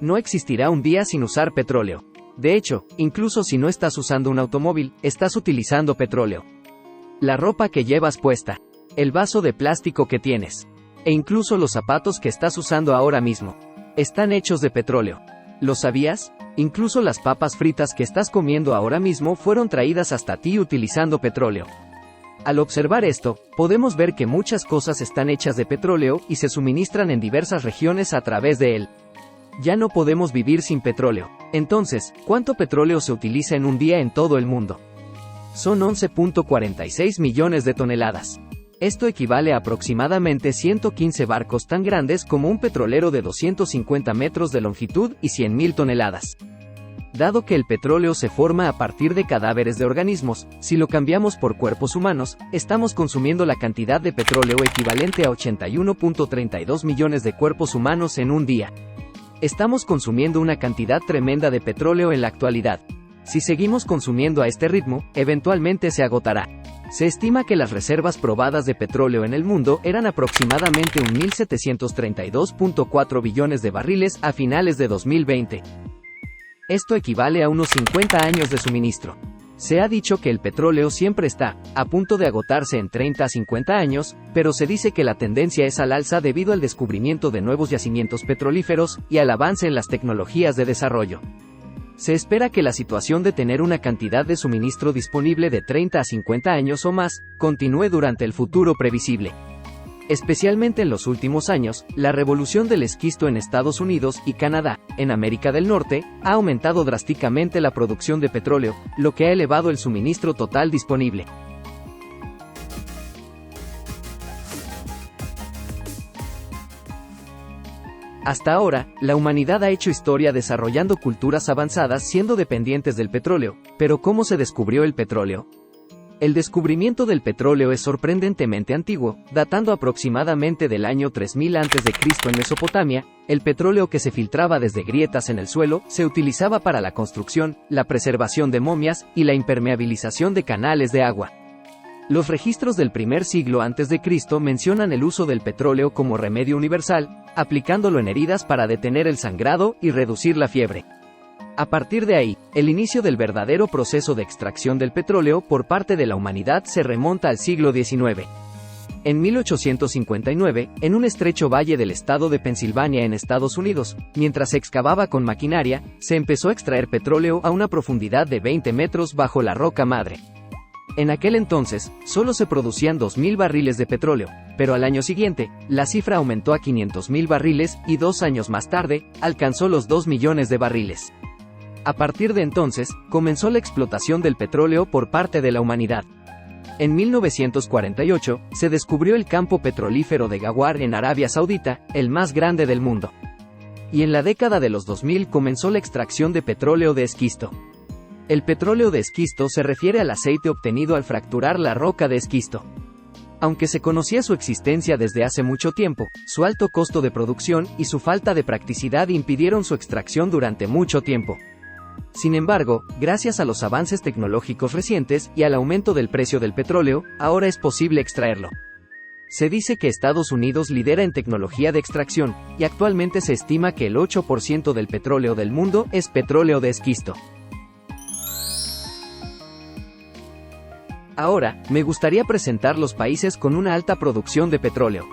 No existirá un día sin usar petróleo. De hecho, incluso si no estás usando un automóvil, estás utilizando petróleo. La ropa que llevas puesta, el vaso de plástico que tienes, e incluso los zapatos que estás usando ahora mismo, están hechos de petróleo. ¿Lo sabías? Incluso las papas fritas que estás comiendo ahora mismo fueron traídas hasta ti utilizando petróleo. Al observar esto, podemos ver que muchas cosas están hechas de petróleo y se suministran en diversas regiones a través de él. Ya no podemos vivir sin petróleo. Entonces, ¿cuánto petróleo se utiliza en un día en todo el mundo? Son 11.46 millones de toneladas. Esto equivale a aproximadamente 115 barcos tan grandes como un petrolero de 250 metros de longitud y 100.000 toneladas. Dado que el petróleo se forma a partir de cadáveres de organismos, si lo cambiamos por cuerpos humanos, estamos consumiendo la cantidad de petróleo equivalente a 81.32 millones de cuerpos humanos en un día. Estamos consumiendo una cantidad tremenda de petróleo en la actualidad. Si seguimos consumiendo a este ritmo, eventualmente se agotará. Se estima que las reservas probadas de petróleo en el mundo eran aproximadamente 1.732.4 billones de barriles a finales de 2020. Esto equivale a unos 50 años de suministro. Se ha dicho que el petróleo siempre está a punto de agotarse en 30 a 50 años, pero se dice que la tendencia es al alza debido al descubrimiento de nuevos yacimientos petrolíferos y al avance en las tecnologías de desarrollo. Se espera que la situación de tener una cantidad de suministro disponible de 30 a 50 años o más continúe durante el futuro previsible. Especialmente en los últimos años, la revolución del esquisto en Estados Unidos y Canadá, en América del Norte, ha aumentado drásticamente la producción de petróleo, lo que ha elevado el suministro total disponible. Hasta ahora, la humanidad ha hecho historia desarrollando culturas avanzadas siendo dependientes del petróleo, pero ¿cómo se descubrió el petróleo? El descubrimiento del petróleo es sorprendentemente antiguo, datando aproximadamente del año 3000 a.C. en Mesopotamia. El petróleo que se filtraba desde grietas en el suelo se utilizaba para la construcción, la preservación de momias y la impermeabilización de canales de agua. Los registros del primer siglo a.C. mencionan el uso del petróleo como remedio universal, aplicándolo en heridas para detener el sangrado y reducir la fiebre. A partir de ahí, el inicio del verdadero proceso de extracción del petróleo por parte de la humanidad se remonta al siglo XIX. En 1859, en un estrecho valle del estado de Pensilvania en Estados Unidos, mientras se excavaba con maquinaria, se empezó a extraer petróleo a una profundidad de 20 metros bajo la roca madre. En aquel entonces, solo se producían 2.000 barriles de petróleo, pero al año siguiente, la cifra aumentó a 500.000 barriles y 2 años más tarde, alcanzó los 2 millones de barriles. A partir de entonces, comenzó la explotación del petróleo por parte de la humanidad. En 1948, se descubrió el campo petrolífero de Ghawar en Arabia Saudita, el más grande del mundo. Y en la década de los 2000 comenzó la extracción de petróleo de esquisto. El petróleo de esquisto se refiere al aceite obtenido al fracturar la roca de esquisto. Aunque se conocía su existencia desde hace mucho tiempo, su alto costo de producción y su falta de practicidad impidieron su extracción durante mucho tiempo. Sin embargo, gracias a los avances tecnológicos recientes y al aumento del precio del petróleo, ahora es posible extraerlo. Se dice que Estados Unidos lidera en tecnología de extracción, y actualmente se estima que el 8% del petróleo del mundo es petróleo de esquisto. Ahora, me gustaría presentar los países con una alta producción de petróleo.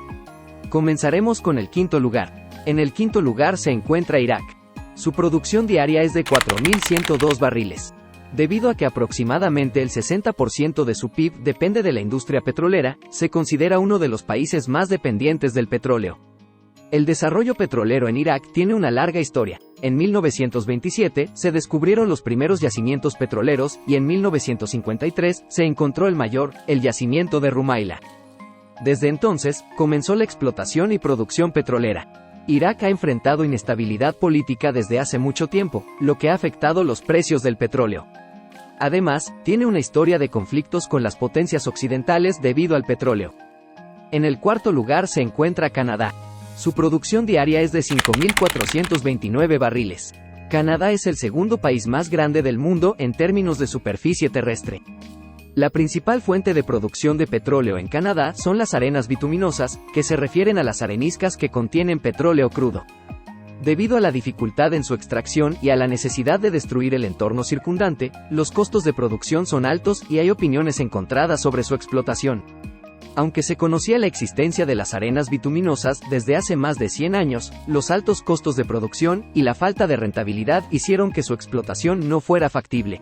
Comenzaremos con el quinto lugar. En el quinto lugar se encuentra Irak. Su producción diaria es de 4.102 barriles. Debido a que aproximadamente el 60% de su PIB depende de la industria petrolera, se considera uno de los países más dependientes del petróleo. El desarrollo petrolero en Irak tiene una larga historia. En 1927 se descubrieron los primeros yacimientos petroleros y en 1953 se encontró el mayor, el yacimiento de Rumaila. Desde entonces, comenzó la explotación y producción petrolera. Irak ha enfrentado inestabilidad política desde hace mucho tiempo, lo que ha afectado los precios del petróleo. Además, tiene una historia de conflictos con las potencias occidentales debido al petróleo. En el cuarto lugar se encuentra Canadá. Su producción diaria es de 5.429 barriles. Canadá es el segundo país más grande del mundo en términos de superficie terrestre. La principal fuente de producción de petróleo en Canadá son las arenas bituminosas, que se refieren a las areniscas que contienen petróleo crudo. Debido a la dificultad en su extracción y a la necesidad de destruir el entorno circundante, los costos de producción son altos y hay opiniones encontradas sobre su explotación. Aunque se conocía la existencia de las arenas bituminosas desde hace más de 100 años, los altos costos de producción y la falta de rentabilidad hicieron que su explotación no fuera factible.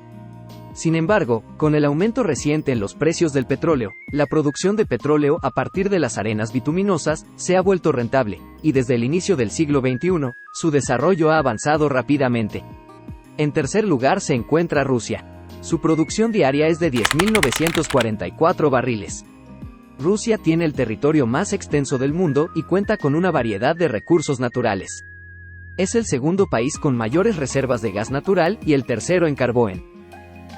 Sin embargo, con el aumento reciente en los precios del petróleo, la producción de petróleo a partir de las arenas bituminosas se ha vuelto rentable, y desde el inicio del siglo XXI, su desarrollo ha avanzado rápidamente. En tercer lugar se encuentra Rusia. Su producción diaria es de 10.944 barriles. Rusia tiene el territorio más extenso del mundo y cuenta con una variedad de recursos naturales. Es el segundo país con mayores reservas de gas natural y el tercero en carbón.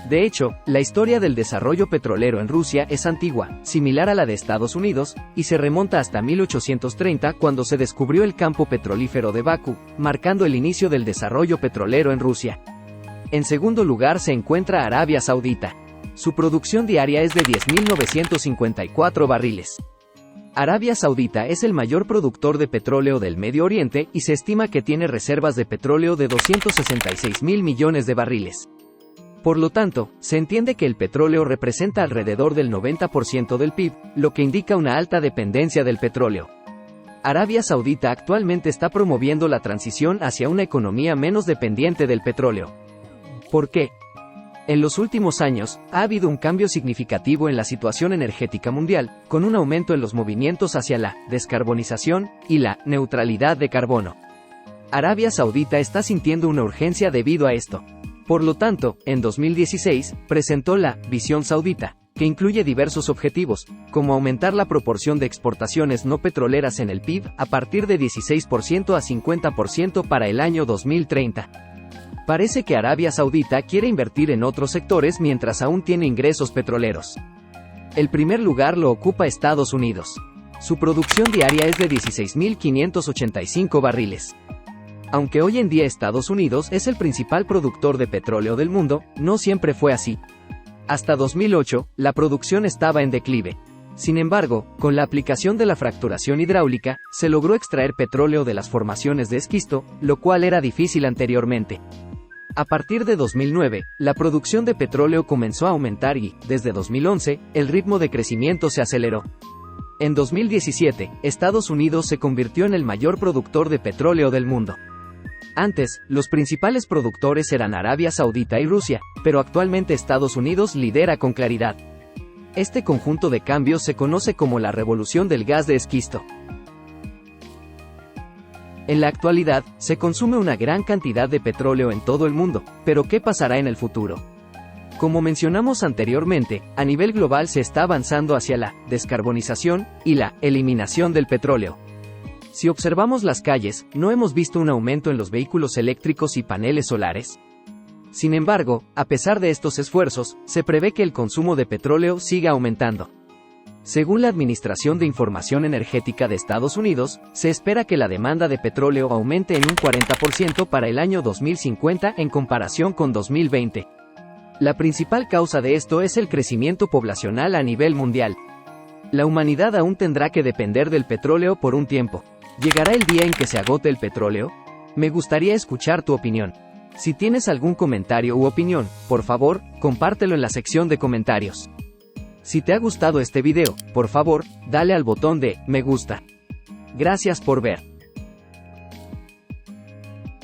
De hecho, la historia del desarrollo petrolero en Rusia es antigua, similar a la de Estados Unidos, y se remonta hasta 1830 cuando se descubrió el campo petrolífero de Bakú, marcando el inicio del desarrollo petrolero en Rusia. En segundo lugar se encuentra Arabia Saudita. Su producción diaria es de 10.954 barriles. Arabia Saudita es el mayor productor de petróleo del Medio Oriente y se estima que tiene reservas de petróleo de 266.000 millones de barriles. Por lo tanto, se entiende que el petróleo representa alrededor del 90% del PIB, lo que indica una alta dependencia del petróleo. Arabia Saudita actualmente está promoviendo la transición hacia una economía menos dependiente del petróleo. ¿Por qué? En los últimos años, ha habido un cambio significativo en la situación energética mundial, con un aumento en los movimientos hacia la descarbonización y la neutralidad de carbono. Arabia Saudita está sintiendo una urgencia debido a esto. Por lo tanto, en 2016, presentó la Visión Saudita, que incluye diversos objetivos, como aumentar la proporción de exportaciones no petroleras en el PIB a partir de 16% a 50% para el año 2030. Parece que Arabia Saudita quiere invertir en otros sectores mientras aún tiene ingresos petroleros. El primer lugar lo ocupa Estados Unidos. Su producción diaria es de 16.585 barriles. Aunque hoy en día Estados Unidos es el principal productor de petróleo del mundo, no siempre fue así. Hasta 2008, la producción estaba en declive. Sin embargo, con la aplicación de la fracturación hidráulica, se logró extraer petróleo de las formaciones de esquisto, lo cual era difícil anteriormente. A partir de 2009, la producción de petróleo comenzó a aumentar y, desde 2011, el ritmo de crecimiento se aceleró. En 2017, Estados Unidos se convirtió en el mayor productor de petróleo del mundo. Antes, los principales productores eran Arabia Saudita y Rusia, pero actualmente Estados Unidos lidera con claridad. Este conjunto de cambios se conoce como la revolución del gas de esquisto. En la actualidad, se consume una gran cantidad de petróleo en todo el mundo, pero ¿qué pasará en el futuro? Como mencionamos anteriormente, a nivel global se está avanzando hacia la descarbonización y la eliminación del petróleo. Si observamos las calles, ¿no hemos visto un aumento en los vehículos eléctricos y paneles solares? Sin embargo, a pesar de estos esfuerzos, se prevé que el consumo de petróleo siga aumentando. Según la Administración de Información Energética de Estados Unidos, se espera que la demanda de petróleo aumente en un 40% para el año 2050 en comparación con 2020. La principal causa de esto es el crecimiento poblacional a nivel mundial. La humanidad aún tendrá que depender del petróleo por un tiempo. ¿Llegará el día en que se agote el petróleo? Me gustaría escuchar tu opinión. Si tienes algún comentario u opinión, por favor, compártelo en la sección de comentarios. Si te ha gustado este video, por favor, dale al botón de me gusta. Gracias por ver.